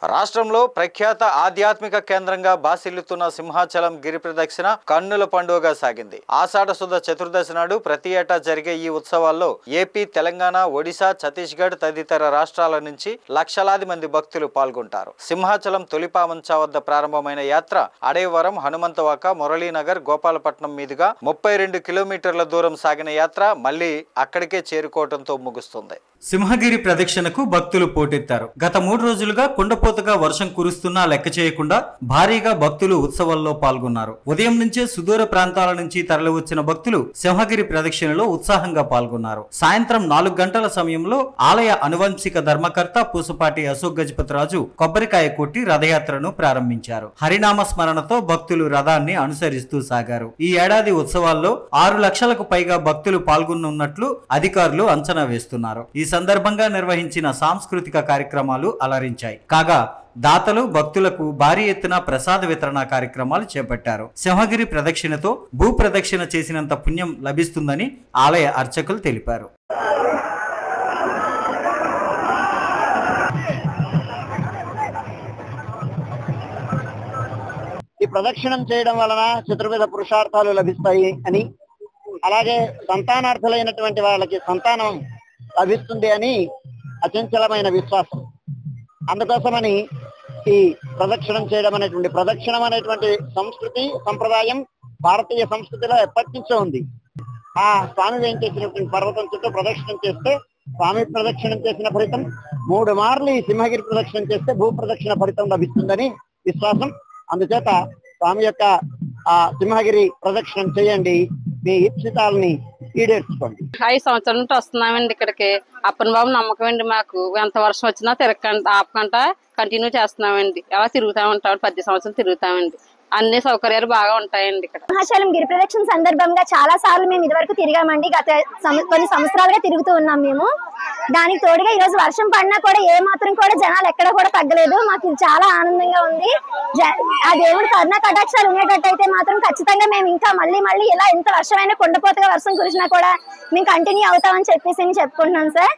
రాష్ట్రంలో ప్రఖ్యాత ఆధ్యాత్మిక కేంద్రంగా బాసిల్లుతున్న సింహాచలం గిరి ప్రదక్షిణ కన్నుల పండుగగా సాగింది. ఆషాఢ శుద్ధ చతుర్దశి నాడు ప్రతి ఏటా జరిగే ఈ ఉత్సవాల్లో ఏపీ, తెలంగాణ, ఒడిశా, ఛత్తీస్గఢ్ తదితర రాష్ట్రాల నుంచి లక్షలాది మంది భక్తులు పాల్గొంటారు. సింహాచలం తొలిపామంచ వద్ద ప్రారంభమైన యాత్ర అడేవరం, హనుమంతవాక, మురళీనగర్, గోపాలపట్నం మీదుగా 32 కిలోమీటర్ల దూరం సాగిన యాత్ర మళ్లీ అక్కడికే చేరుకోవడంతో ముగుస్తుంది. సింహగిరి ప్రదక్షిణకు భక్తులు పోటెత్తారు. గత 3 రోజులుగా కుండపోతగా వర్షం కురుస్తున్నా లెక్క చేయకుండా భారీగా భక్తులు ఉత్సవాల్లో పాల్గొన్నారు. ఉదయం నుంచే సుదూర ప్రాంతాల నుంచి తరలివచ్చిన భక్తులు సింహగిరి ప్రదక్షిణలో ఉత్సాహంగా పాల్గొన్నారు. సాయంత్రం 4 గంటల సమయంలో ఆలయ అనువంశిక ధర్మకర్త పూసపాటి అశోక్ గజపతిరాజు కొబ్బరికాయ కొట్టి రథయాత్రను ప్రారంభించారు. హరినామ స్మరణతో భక్తులు రథాన్ని అనుసరిస్తూ సాగారు. ఈ ఏడాది ఉత్సవాల్లో 6 లక్షలకు పైగా భక్తులు పాల్గొనున్నట్లు అధికారులు అంచనా వేస్తున్నారు. ఈ సందర్భంగా నిర్వహించిన సాంస్కృతిక కార్యక్రమాలు అలరించాయి. కాగా దాతలు భక్తులకు భారీ ఎత్తున ప్రసాద వితరణ కార్యక్రమాలు చేపట్టారు. సింహగిరి ప్రదక్షిణతో భూ ప్రదక్షిణ చేసినంత పుణ్యం లభిస్తుందని ఆలయ అర్చకులు తెలిపారు. ఈ ప్రదక్షిణం చేయడం వలన చతుర్విధ పురుషార్థాలు లభిస్తాయి అని, అలాగే సంతానార్థులైనటువంటి వాళ్ళకి సంతానం లభిస్తుంది అని అచంచలమైన విశ్వాసం. అందుకోసమని ఈ ప్రదక్షిణం చేయడం అనేటువంటి సంస్కృతి సంప్రదాయం భారతీయ సంస్కృతిలో ఎప్పటి నుంచో ఉంది. ఆ స్వామి వేయించేసినటువంటి పర్వతం చుట్టూ ప్రదక్షిణం చేస్తే స్వామి ప్రదక్షిణం చేసిన ఫలితం 3 మార్లు ఈ సింహగిరి ప్రదక్షిణం చేస్తే భూ ప్రదక్షిణ ఫలితం లభిస్తుందని విశ్వాసం. అందుచేత స్వామి యొక్క ఆ సింహగిరి ప్రదక్షిణం చేయండి, మీ ఇప్సితాలని ఈడేర్చుకోండి. 5 సంవత్సరాల నుండి వస్తున్నామండి ఇక్కడికి. అప్పని బాబు నమ్మకం అండి మాకు. ఎంత వర్షం వచ్చినా ఆపకుండా కంటిన్యూ చేస్తున్నామండి. అలా తిరుగుతా ఉంటాం. 10 సంవత్సరాలు తిరుగుతామండి. అన్ని సౌకర్యాలు బాగా ఉంటాయండి ఇక్కడ. సింహాచలం గిరి ప్రదక్షిణ సందర్భంగా చాలా సార్లు మేము ఇదివరకు తిరిగామండి. గత కొన్ని సంవత్సరాలుగా తిరుగుతూ ఉన్నాం మేము. దానికి తోడుగా ఈ రోజు వర్షం పడినా కూడా ఏ మాత్రం కూడా జనాలు ఎక్కడ కూడా తగ్గలేదు. మాకు ఇది చాలా ఆనందంగా ఉంది. ఆ దేవుడి కరుణ కటాక్షాలు ఉండేటట్టయితే మాత్రం ఖచ్చితంగా మేము ఇంకా మళ్ళీ ఇలా ఎంత వర్షమైనా కుండపోతగా వర్షం కురిసినా కూడా మేము కంటిన్యూ అవుతామని చెప్పేసి చెప్పుకుంటున్నాం సార్.